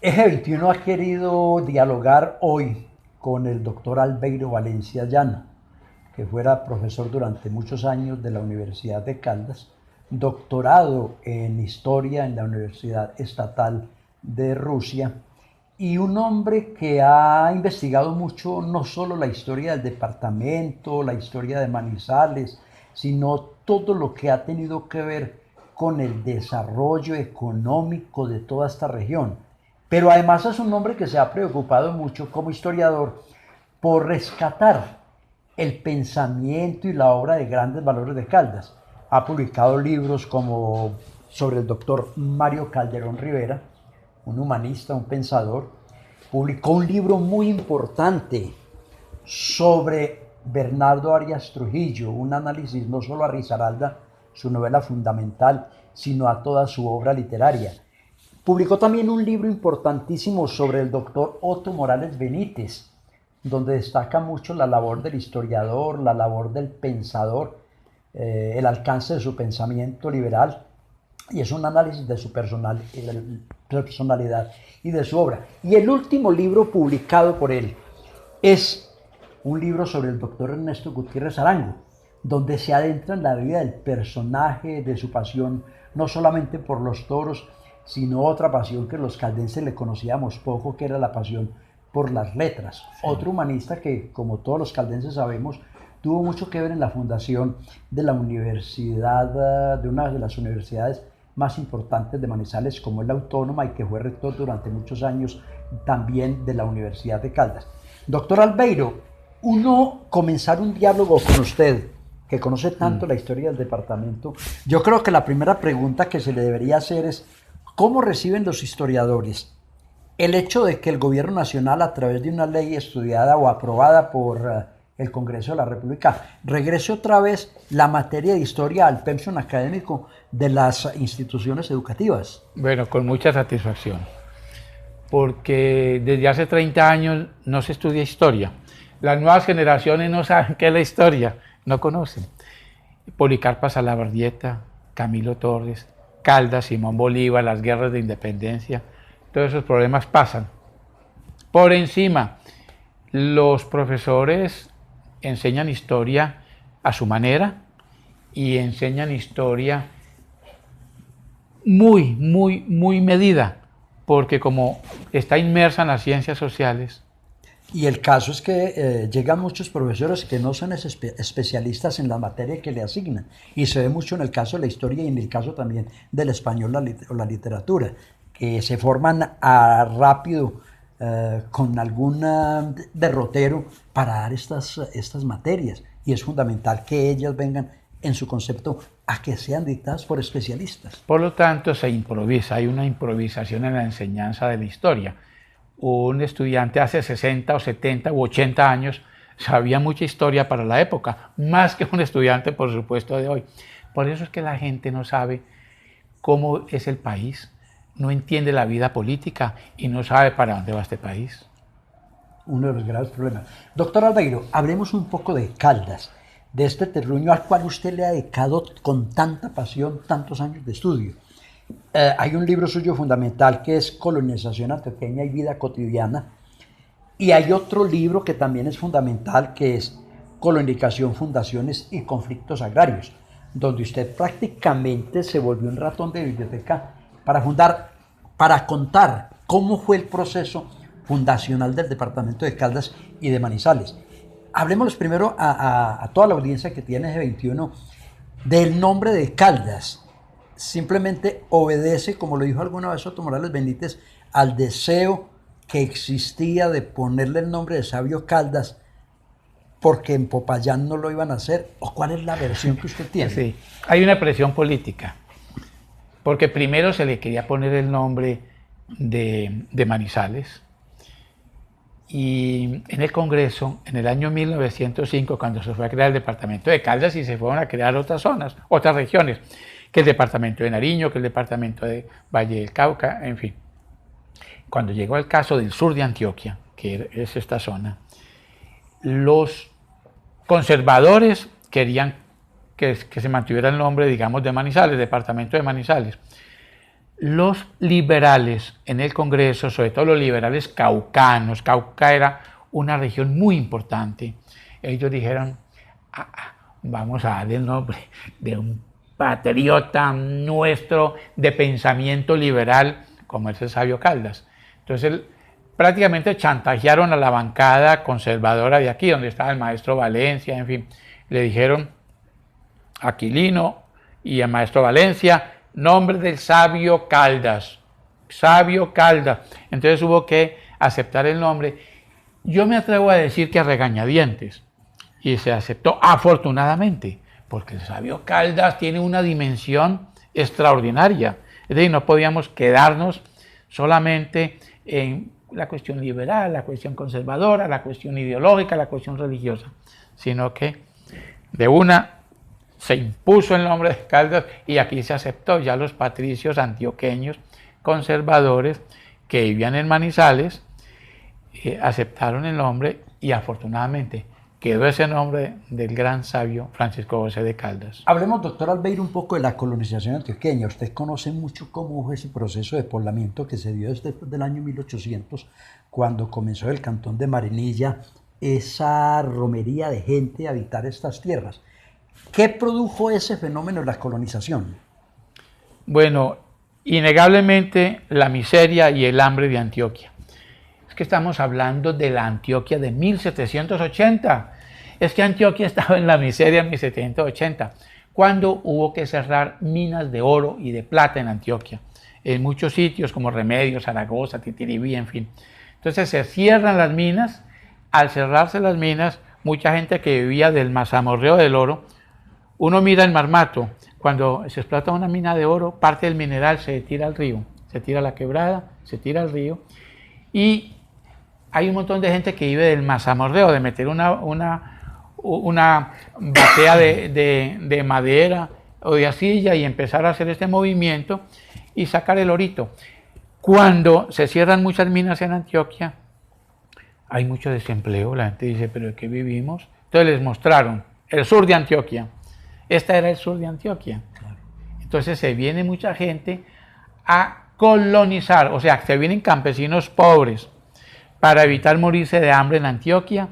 Eje 21 ha querido dialogar hoy con el doctor Albeiro Valencia Llano, que fuera profesor durante muchos años de la Universidad de Caldas, doctorado en historia en la Universidad Estatal de Rusia y un hombre que ha investigado mucho no solo la historia del departamento, la historia de Manizales, sino todo lo que ha tenido que ver con el desarrollo económico de toda esta región. Pero además es un hombre que se ha preocupado mucho como historiador por rescatar el pensamiento y la obra de grandes valores de Caldas. Ha publicado libros como sobre el doctor Mario Calderón Rivera, un humanista, un pensador. Publicó un libro muy importante sobre Bernardo Arias Trujillo, un análisis no solo a Risaralda, su novela fundamental, sino a toda su obra literaria. Publicó también un libro importantísimo sobre el doctor Otto Morales Benítez, donde destaca mucho la labor del historiador, la labor del pensador, el alcance de su pensamiento liberal, y es un análisis de su personalidad y de su obra. Y el último libro publicado por él es un libro sobre el doctor Ernesto Gutiérrez Arango, donde se adentra en la vida del personaje, de su pasión, no solamente por los toros, sino otra pasión que los caldenses le conocíamos poco, que era la pasión por las letras. Sí. Otro humanista que, como todos los caldenses sabemos, tuvo mucho que ver en la fundación de la universidad, de una de las universidades más importantes de Manizales, como es la Autónoma, y que fue rector durante muchos años también de la Universidad de Caldas. Doctor Albeiro, uno comenzar un diálogo con usted, que conoce tanto la historia del departamento, yo creo que la primera pregunta que se le debería hacer es ¿cómo reciben los historiadores el hecho de que el gobierno nacional, a través de una ley estudiada o aprobada por el Congreso de la República, regrese otra vez la materia de historia al pensum académico de las instituciones educativas? Bueno, con mucha satisfacción, porque desde hace 30 años no se estudia historia. Las nuevas generaciones no saben qué es la historia, no conocen. Policarpa Salabarrieta, Camilo Torres, Caldas, Simón Bolívar, las guerras de independencia, todos esos problemas pasan. Por encima, los profesores enseñan historia a su manera y enseñan historia muy medida, porque como está inmersa en las ciencias sociales. Y el caso es que llegan muchos profesores que no son especialistas en la materia que le asignan. Y se ve mucho en el caso de la historia y en el caso también del español o la literatura, que se forman rápido con algún derrotero para dar estas materias. Y es fundamental que ellas vengan, en su concepto, a que sean dictadas por especialistas. Por lo tanto, se improvisa, hay una improvisación en la enseñanza de la historia. Un estudiante hace 60 o 70 u 80 años sabía mucha historia para la época, más que un estudiante, por supuesto, de hoy. Por eso es que la gente no sabe cómo es el país, no entiende la vida política y no sabe para dónde va este país. Uno de los graves problemas. Doctor Albeiro, hablemos un poco de Caldas, de este terruño al cual usted le ha dedicado con tanta pasión tantos años de estudio. Hay un libro suyo fundamental que es Colonización Antioqueña y Vida Cotidiana, y hay otro libro que también es fundamental, que es Colonización, Fundaciones y Conflictos Agrarios, donde usted prácticamente se volvió un ratón de biblioteca para contar cómo fue el proceso fundacional del departamento de Caldas y de Manizales. Hablemos primero a toda la audiencia que tiene G21 del nombre de Caldas. Simplemente obedece, como lo dijo alguna vez Otto Morales Benítez, al deseo que existía de ponerle el nombre de Sabio Caldas porque en Popayán no lo iban a hacer. ¿O cuál es la versión que usted tiene? Sí, hay una presión política, porque primero se le quería poner el nombre de Manizales, y en el Congreso, en el año 1905, cuando se fue a crear el departamento de Caldas y se fueron a crear otras zonas, otras regiones, que el departamento de Nariño, que el departamento de Valle del Cauca, en fin. Cuando llegó el caso del sur de Antioquia, que es esta zona, los conservadores querían que se mantuviera el nombre, digamos, de Manizales, departamento de Manizales. los liberales en el Congreso, sobre todo los liberales caucanos, Cauca era una región muy importante, ellos dijeron, vamos a darle el nombre de un patriota nuestro de pensamiento liberal como es el Sabio Caldas. Entonces prácticamente chantajearon a la bancada conservadora de aquí, donde estaba el maestro Valencia, en fin, le dijeron a Aquilino y al maestro Valencia, nombre del Sabio Caldas, Sabio Caldas. Entonces hubo que aceptar el nombre. Yo me atrevo a decir que a regañadientes, y se aceptó afortunadamente, porque el Sabio Caldas tiene una dimensión extraordinaria. Es decir, no podíamos quedarnos solamente en la cuestión liberal, la cuestión conservadora, la cuestión ideológica, la cuestión religiosa, sino que de una se impuso el nombre de Caldas y aquí se aceptó. Ya los patricios antioqueños conservadores que vivían en Manizales aceptaron el nombre y afortunadamente quedó ese nombre del gran sabio Francisco José de Caldas. Hablemos, doctor Albeiro, un poco de la colonización antioqueña. Usted conoce mucho cómo fue ese proceso de poblamiento que se dio desde el año 1800, cuando comenzó el cantón de Marinilla, esa romería de gente a habitar estas tierras. ¿Qué produjo ese fenómeno de la colonización? Bueno, innegablemente la miseria y el hambre de Antioquia. Es que estamos hablando de la Antioquia de 1780. Es que Antioquia estaba en la miseria en 1780, cuando hubo que cerrar minas de oro y de plata en Antioquia, en muchos sitios como Remedios, Zaragoza, Titiribí, en fin. Entonces se cierran las minas. Al cerrarse las minas, mucha gente que vivía del mazamorreo del oro, uno mira el Marmato, cuando se explota una mina de oro, parte del mineral se tira al río, se tira a la quebrada, se tira al río, y hay un montón de gente que vive del mazamorreo, de meter una batea de madera o de arcilla y empezar a hacer este movimiento y sacar el orito. Cuando se cierran muchas minas en Antioquia, hay mucho desempleo, la gente dice, ¿pero de qué vivimos? Entonces les mostraron el sur de Antioquia. Este era el sur de Antioquia. Entonces se viene mucha gente a colonizar, o sea, se vienen campesinos pobres para evitar morirse de hambre en Antioquia,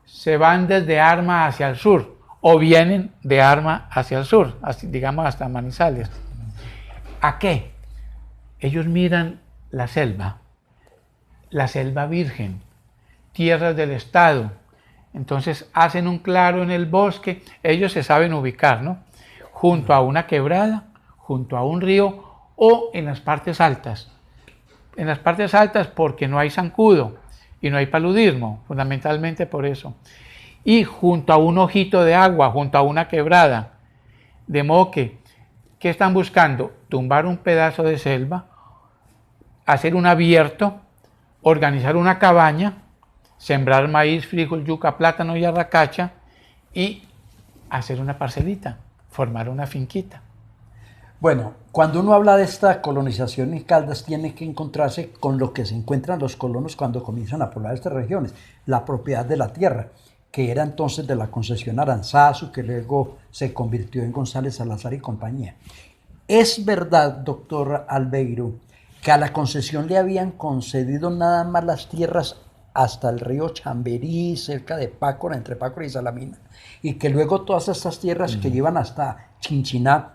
se van desde Arma hacia el sur, o vienen de Arma hacia el sur, así, digamos hasta Manizales. ¿A qué? Ellos miran la selva virgen, tierras del Estado. Entonces hacen un claro en el bosque, ellos se saben ubicar, ¿no? Junto a una quebrada, junto a un río o en las partes altas. En las partes altas porque no hay zancudo y no hay paludismo, fundamentalmente por eso. Y junto a un ojito de agua, junto a una quebrada. De modo que, ¿qué están buscando? Tumbar un pedazo de selva, hacer un abierto, organizar una cabaña, sembrar maíz, frijol, yuca, plátano y arracacha y hacer una parcelita, formar una finquita. Bueno, cuando uno habla de esta colonización en Caldas, tiene que encontrarse con lo que se encuentran los colonos cuando comienzan a poblar estas regiones, la propiedad de la tierra, que era entonces de la concesión Aranzazu, que luego se convirtió en González Salazar y compañía. ¿Es verdad, doctor Albeiro, que a la concesión le habían concedido nada más las tierras hasta el río Chamberí, cerca de Pácora, entre Pácora y Salamina, y que luego todas estas tierras que llevan hasta Chinchiná,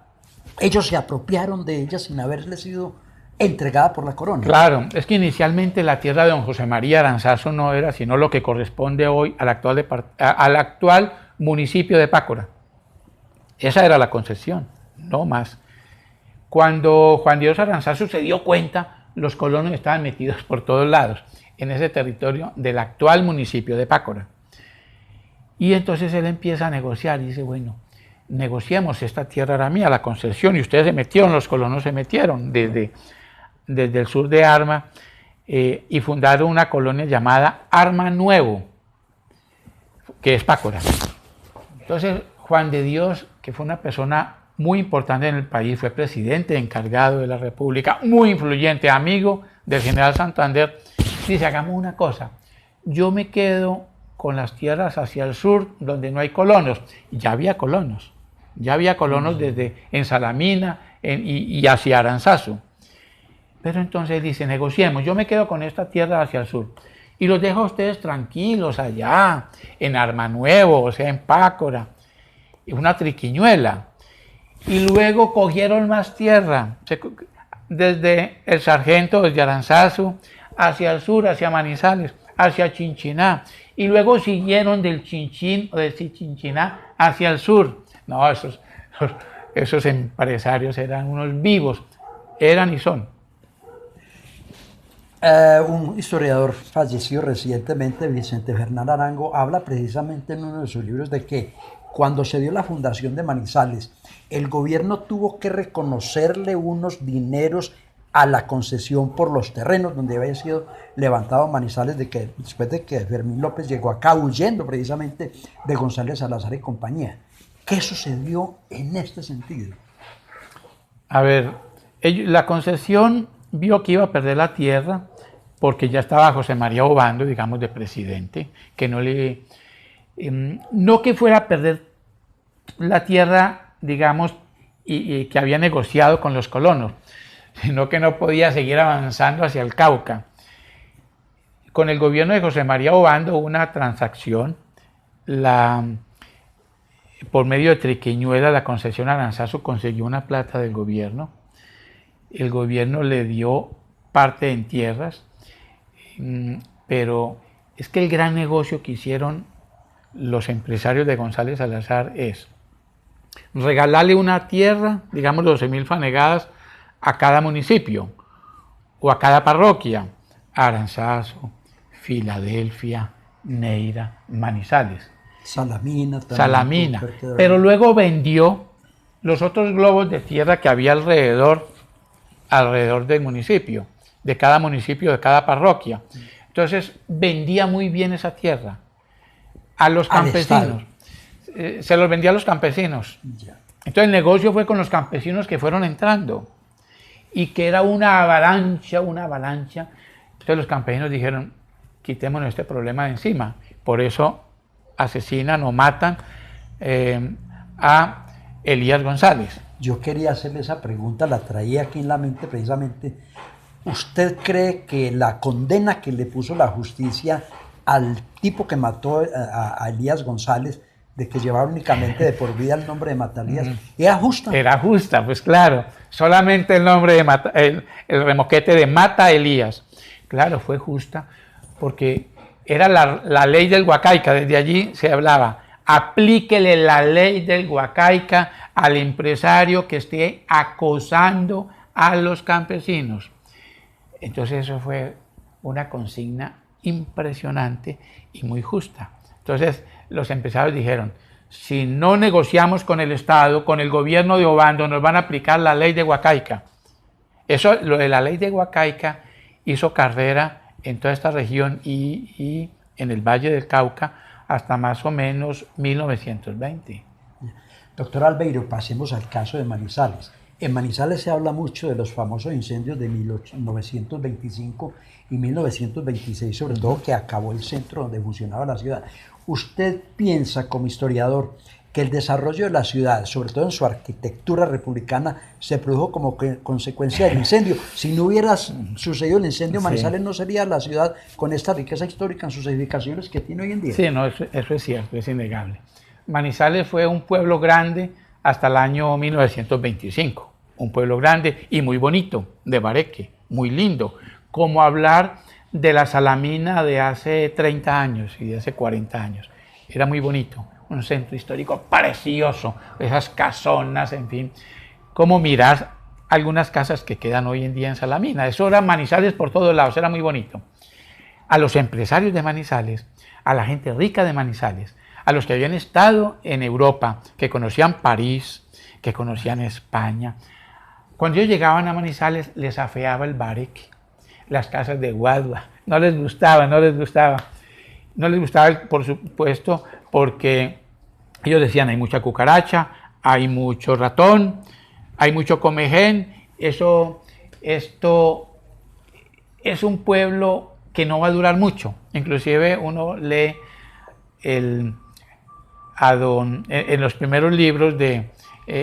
ellos se apropiaron de ellas sin haberles sido entregada por la corona? Claro, es que inicialmente la tierra de don José María Aranzazu no era sino lo que corresponde hoy al actual municipio de Pácora. Esa era la concesión, no más. Cuando Juan Dios Aranzazu se dio cuenta, los colonos estaban metidos por todos lados en ese territorio del actual municipio de Pácora. Y entonces él empieza a negociar y dice, bueno, negociemos, esta tierra era mía, la concesión, y ustedes se metieron, los colonos se metieron desde el sur de Arma y fundaron una colonia llamada Arma Nuevo, que es Pácora. Entonces Juan de Dios, que fue una persona muy importante en el país, fue presidente encargado de la República, muy influyente, amigo del general Santander, dice, hagamos una cosa, yo me quedo con las tierras hacia el sur donde no hay colonos. Ya había colonos desde en Salamina y hacia Aranzazu. Pero entonces dice, negociemos, yo me quedo con esta tierra hacia el sur y los dejo a ustedes tranquilos allá, en Armanuevo, o sea, en Pácora, una triquiñuela. Y luego cogieron más tierra, desde el Sargento, desde Aranzazu, hacia el sur, hacia Manizales, hacia Chinchiná, y luego siguieron del Chinchín o de Chinchiná hacia el sur. No, esos empresarios eran unos vivos, eran y son. Un historiador fallecido recientemente, Vicente Fernán Arango, habla precisamente en uno de sus libros de que cuando se dio la fundación de Manizales, el gobierno tuvo que reconocerle unos dineros a la concesión por los terrenos donde había sido levantado Manizales, después de que Fermín López llegó acá huyendo precisamente de González Salazar y compañía. ¿Qué sucedió en este sentido? A ver, la concesión vio que iba a perder la tierra porque ya estaba José María Obando, digamos, de presidente, que no que fuera a perder la tierra, digamos, y que había negociado con los colonos, sino que no podía seguir avanzando hacia el Cauca. Con el gobierno de José María Obando hubo una transacción, por medio de Triquiñuela, la concesión Aranzazu consiguió una plata del gobierno, el gobierno le dio parte en tierras, pero es que el gran negocio que hicieron los empresarios de González Salazar es regalarle una tierra, digamos 12.000 fanegadas a cada municipio o a cada parroquia, Aranzazu, Filadelfia, Neira, Manizales. Salamina. Salamina, pero luego vendió los otros globos de tierra que había alrededor del municipio, de cada parroquia. Entonces vendía muy bien esa tierra a los campesinos. Se los vendía a los campesinos. Ya. Entonces el negocio fue con los campesinos que fueron entrando y que era una avalancha. Entonces los campesinos dijeron, quitémonos este problema de encima. Por eso asesinan o matan a Elías González. Yo quería hacerle esa pregunta, la traía aquí en la mente precisamente. ¿Usted cree que la condena que le puso la justicia al tipo que mató a Elías González, de que llevaba únicamente de por vida el nombre de Matalías, era justa? Era justa, pues claro. Solamente el nombre de el remoquete de Mata Elías. Claro, fue justa porque era la ley del Huacaica. Desde allí se hablaba, aplíquele la ley del Huacaica al empresario que esté acosando a los campesinos. Entonces eso fue una consigna impresionante y muy justa. Entonces los empresarios dijeron, si no negociamos con el Estado, con el gobierno de Obando, nos van a aplicar la ley de Huacaica. Eso, lo de la ley de Huacaica hizo carrera en toda esta región y en el Valle del Cauca hasta más o menos 1920. Doctor Albeiro, pasemos al caso de Manizales. En Manizales se habla mucho de los famosos incendios de 1925 y 1926, sobre todo que acabó el centro donde funcionaba la ciudad. ¿Usted piensa, como historiador, que el desarrollo de la ciudad, sobre todo en su arquitectura republicana, se produjo como consecuencia del incendio? Si no hubiera sucedido el incendio, Manizales no sería la ciudad con esta riqueza histórica en sus edificaciones que tiene hoy en día. Sí, no, eso es cierto, es innegable. Manizales fue un pueblo grande hasta el año 1925, un pueblo grande y muy bonito, de Bareque, muy lindo, como hablar de la Salamina de hace 30 años y de hace 40 años. Era muy bonito, un centro histórico precioso, esas casonas, en fin, como mirar algunas casas que quedan hoy en día en Salamina. Eso era Manizales por todos lados, era muy bonito. A los empresarios de Manizales, a la gente rica de Manizales, a los que habían estado en Europa, que conocían París, que conocían España, cuando ellos llegaban a Manizales les afeaba el bareque, las casas de guadua, no les gustaba, por supuesto, porque ellos decían hay mucha cucaracha, hay mucho ratón, hay mucho comején, esto es un pueblo que no va a durar mucho. Inclusive uno lee en los primeros libros de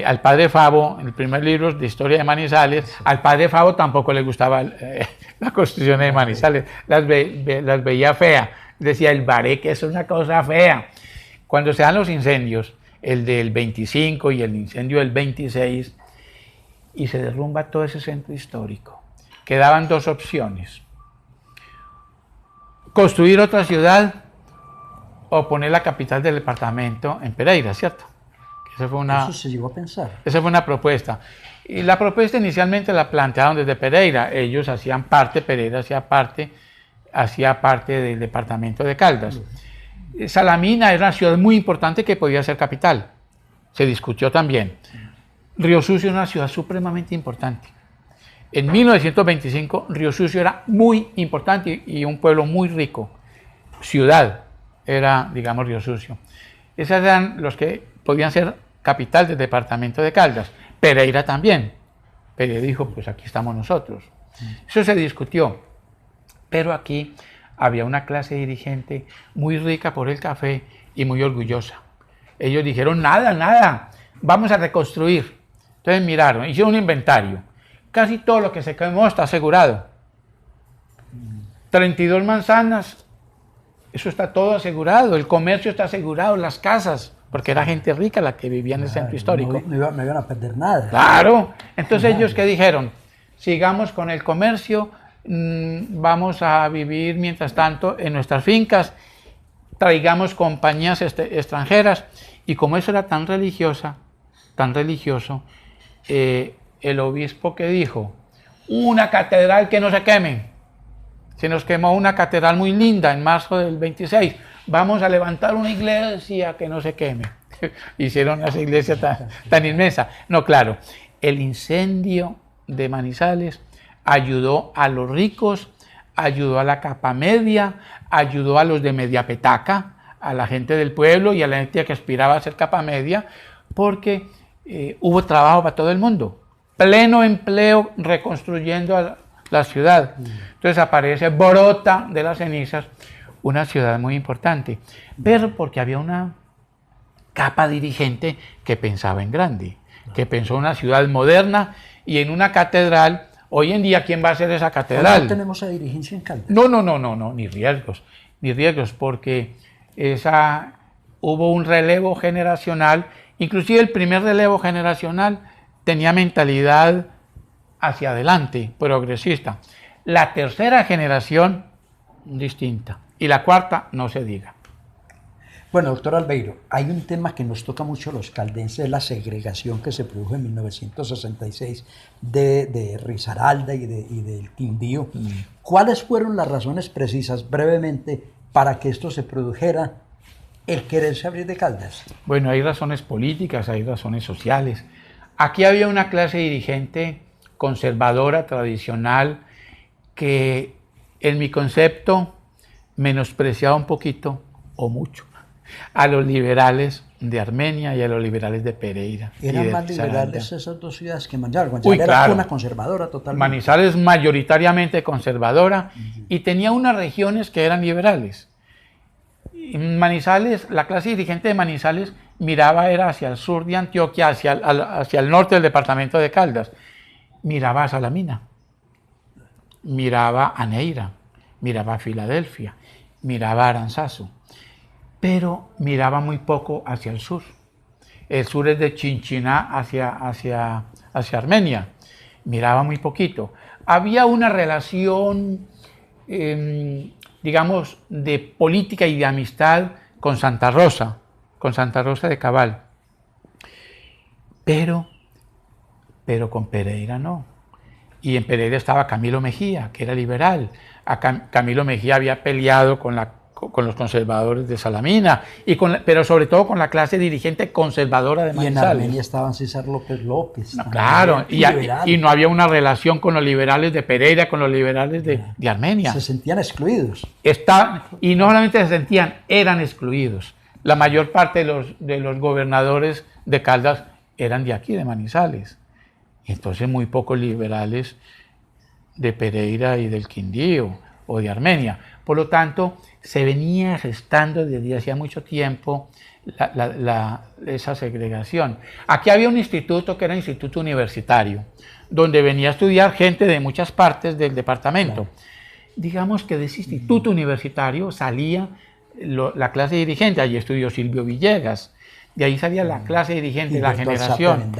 al padre Favo, en el primer libro de historia de Manizales, al padre Favo tampoco le gustaba la construcción de Manizales, las veía fea, decía el bareque es una cosa fea. Cuando se dan los incendios, el del 25 y el incendio del 26, y se derrumba todo ese centro histórico, quedaban dos opciones: construir otra ciudad o poner la capital del departamento en Pereira, ¿cierto? Eso se llegó a pensar. Esa fue una propuesta. Y la propuesta inicialmente la plantearon desde Pereira. Ellos hacían parte, Pereira hacía parte del departamento de Caldas. Salamina era una ciudad muy importante que podía ser capital. Se discutió también. Río Sucio era una ciudad supremamente importante. En 1925 Río Sucio era muy importante y un pueblo muy rico. Ciudad era, digamos, Río Sucio. Esos eran los que podían ser capital del departamento de Caldas. Pereira también. Pereira dijo, pues aquí estamos nosotros. Eso se discutió. Pero aquí había una clase dirigente muy rica por el café y muy orgullosa. Ellos dijeron, nada, vamos a reconstruir. Entonces miraron, hicieron un inventario. Casi todo lo que se quemó está asegurado. 32 manzanas, eso está todo asegurado. El comercio está asegurado, las casas, porque era gente rica la que vivía en el centro histórico. No iban a perder nada. Claro. Entonces ellos, ¿qué dijeron? Sigamos con el comercio, vamos a vivir mientras tanto en nuestras fincas, traigamos compañías extranjeras. Y como eso era tan religioso, el obispo que dijo, una catedral que no se queme. Se nos quemó una catedral muy linda en marzo del 26. Vamos a levantar una iglesia que no se queme. Hicieron esa iglesia tan inmensa. No, claro, el incendio de Manizales ayudó a los ricos, ayudó a la capa media, ayudó a los de media petaca, a la gente del pueblo y a la gente que aspiraba a ser capa media, porque hubo trabajo para todo el mundo. Pleno empleo reconstruyendo la ciudad. Entonces aparece, brota de las cenizas una ciudad muy importante, pero porque había una capa dirigente que pensaba en grande, que pensó en una ciudad moderna y en una catedral. Hoy en día, ¿quién va a hacer esa catedral? No tenemos a dirigencia en Caldas. No, ni riesgos, porque hubo un relevo generacional, inclusive el primer relevo generacional tenía mentalidad hacia adelante, progresista. La tercera generación, distinta. Y la cuarta, no se diga. Bueno, doctor Albeiro, hay un tema que nos toca mucho a los caldenses, la segregación que se produjo en 1966 de Risaralda y del Quindío. ¿Cuáles fueron las razones precisas, brevemente, para que esto se produjera, el quererse abrir de Caldas? Bueno, hay razones políticas, hay razones sociales. Aquí había una clase dirigente conservadora, tradicional, que en mi concepto menospreciaba un poquito o mucho a los liberales de Armenia y a los liberales de Pereira. ¿Eran más liberales esas dos ciudades que Manizales? Uy, era claro. Una conservadora totalmente. Manizales mayoritariamente conservadora y tenía unas regiones que eran liberales. En Manizales, la clase dirigente de Manizales miraba era hacia el sur de Antioquia, hacia el norte del departamento de Caldas. Miraba a Salamina, miraba a Neira, miraba a Filadelfia, miraba a Aranzazu, pero miraba muy poco hacia el sur. El sur es de Chinchiná hacia Armenia, miraba muy poquito. Había una relación, digamos, de política y de amistad con Santa Rosa de Cabal, pero con Pereira no. Y en Pereira estaba Camilo Mejía, que era liberal. Camilo Mejía había peleado con los conservadores de Salamina, pero sobre todo con la clase dirigente conservadora de Manizales. Y en Armenia estaban César López. No, claro, y no había una relación con los liberales de Pereira, con los liberales de Armenia. Se sentían excluidos. Y no solamente se sentían, eran excluidos. La mayor parte de los gobernadores de Caldas eran de aquí, de Manizales. Entonces muy pocos liberales de Pereira y del Quindío o de Armenia. Por lo tanto, se venía gestando desde hacía mucho tiempo esa segregación. Aquí había un instituto que era instituto universitario, donde venía a estudiar gente de muchas partes del departamento. Digamos que de ese instituto universitario salía la clase dirigente. Allí estudió Silvio Villegas, de ahí salía la clase dirigente, la generación.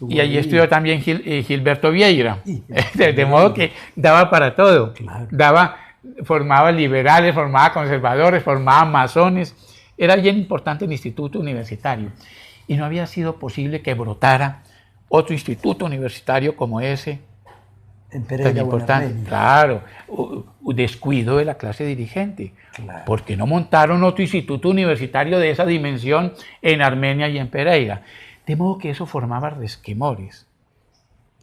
Y allí estudió también Gilberto Vieira, de modo que daba para todo. Formaba liberales, formaba conservadores, formaba masones. Era bien importante el instituto universitario. Y no había sido posible que brotara otro instituto universitario como ese. En Pereira, tan importante. Claro, descuido de la clase dirigente. Claro. Porque no montaron otro instituto universitario de esa dimensión en Armenia y en Pereira. De modo que eso formaba resquemores.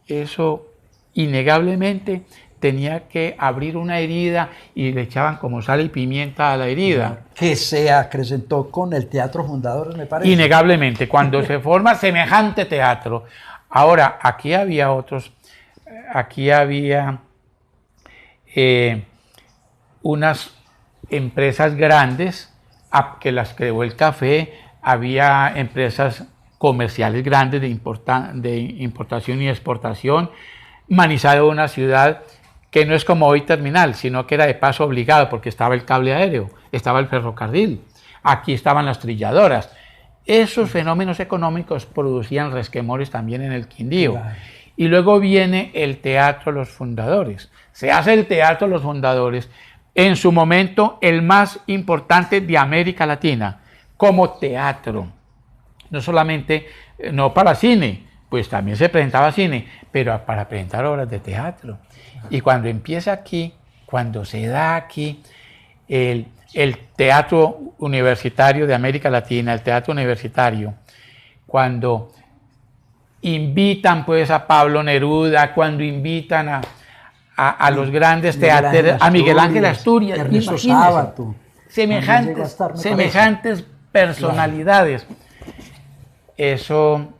Eso innegablemente tenía que abrir una herida y le echaban como sal y pimienta a la herida. Que se acrecentó con el Teatro Fundadores, me parece. Innegablemente, cuando se forma semejante teatro. Ahora, aquí había otros, aquí había unas empresas grandes que las creó el café, había empresas comerciales grandes de importación y exportación. Manizales, una ciudad que no es como hoy terminal, sino que era de paso obligado porque estaba el cable aéreo, estaba el ferrocarril, aquí estaban las trilladoras. Esos fenómenos económicos producían resquemores también en el Quindío. Claro. Y luego viene el Teatro Los Fundadores. Se hace el Teatro Los Fundadores, en su momento el más importante de América Latina, como teatro. No solamente, no para cine, pues también se presentaba cine, pero para presentar obras de teatro. Y cuando empieza aquí, cuando se da aquí el teatro universitario de América Latina, el teatro universitario, cuando invitan pues a Pablo Neruda, cuando invitan a los grandes teatreros, a Miguel Ángel Asturias, Ernesto Sábato, semejantes personalidades. Eso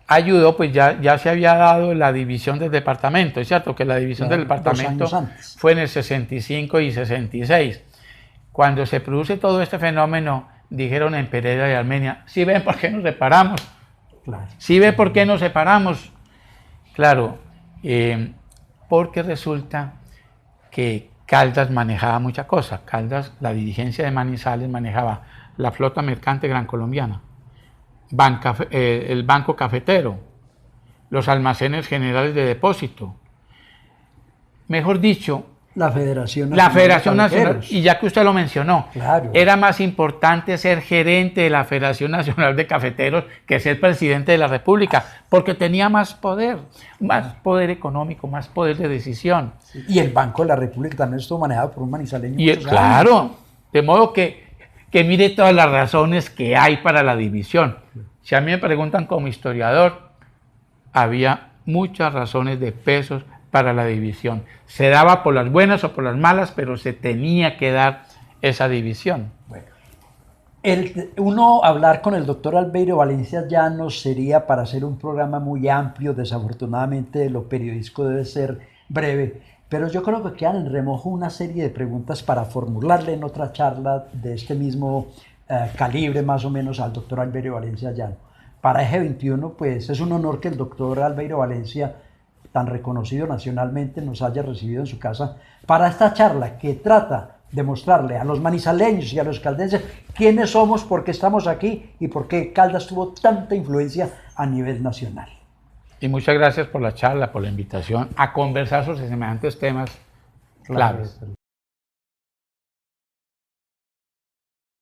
ayudó, pues ya se había dado la división del departamento. Es cierto que la división del departamento fue en el 65 y 66. Cuando se produce todo este fenómeno, dijeron en Pereira y Armenia, ¿sí ven por qué nos separamos? Claro. ¿Sí ven por qué nos separamos? Claro, porque resulta que Caldas manejaba mucha cosa. Caldas, la dirigencia de Manizales, manejaba la flota mercante gran colombiana, el banco cafetero, los almacenes generales de depósito. Mejor dicho, la Federación Nacional, y ya que usted lo mencionó, claro, era más importante ser gerente de la Federación Nacional de Cafeteros que ser presidente de la República, porque tenía más poder económico, más poder de decisión. Y el Banco de la República también estuvo manejado por un manizaleño. Y claro, de modo que mire todas las razones que hay para la división. Si a mí me preguntan como historiador, había muchas razones de pesos para la división. Se daba por las buenas o por las malas, pero se tenía que dar esa división. Bueno, uno hablar con el doctor Albeiro Valencia Llanos sería para hacer un programa muy amplio. Desafortunadamente lo periodístico debe ser breve, pero yo creo que quedan en remojo una serie de preguntas para formularle en otra charla de este mismo calibre más o menos al doctor Albeiro Valencia Llanos. Para Eje 21, pues es un honor que el doctor Albeiro Valencia, tan reconocido nacionalmente, nos haya recibido en su casa para esta charla que trata de mostrarle a los manizaleños y a los caldenses quiénes somos, por qué estamos aquí y por qué Caldas tuvo tanta influencia a nivel nacional. Y muchas gracias por la charla, por la invitación a conversar sobre semejantes temas claves.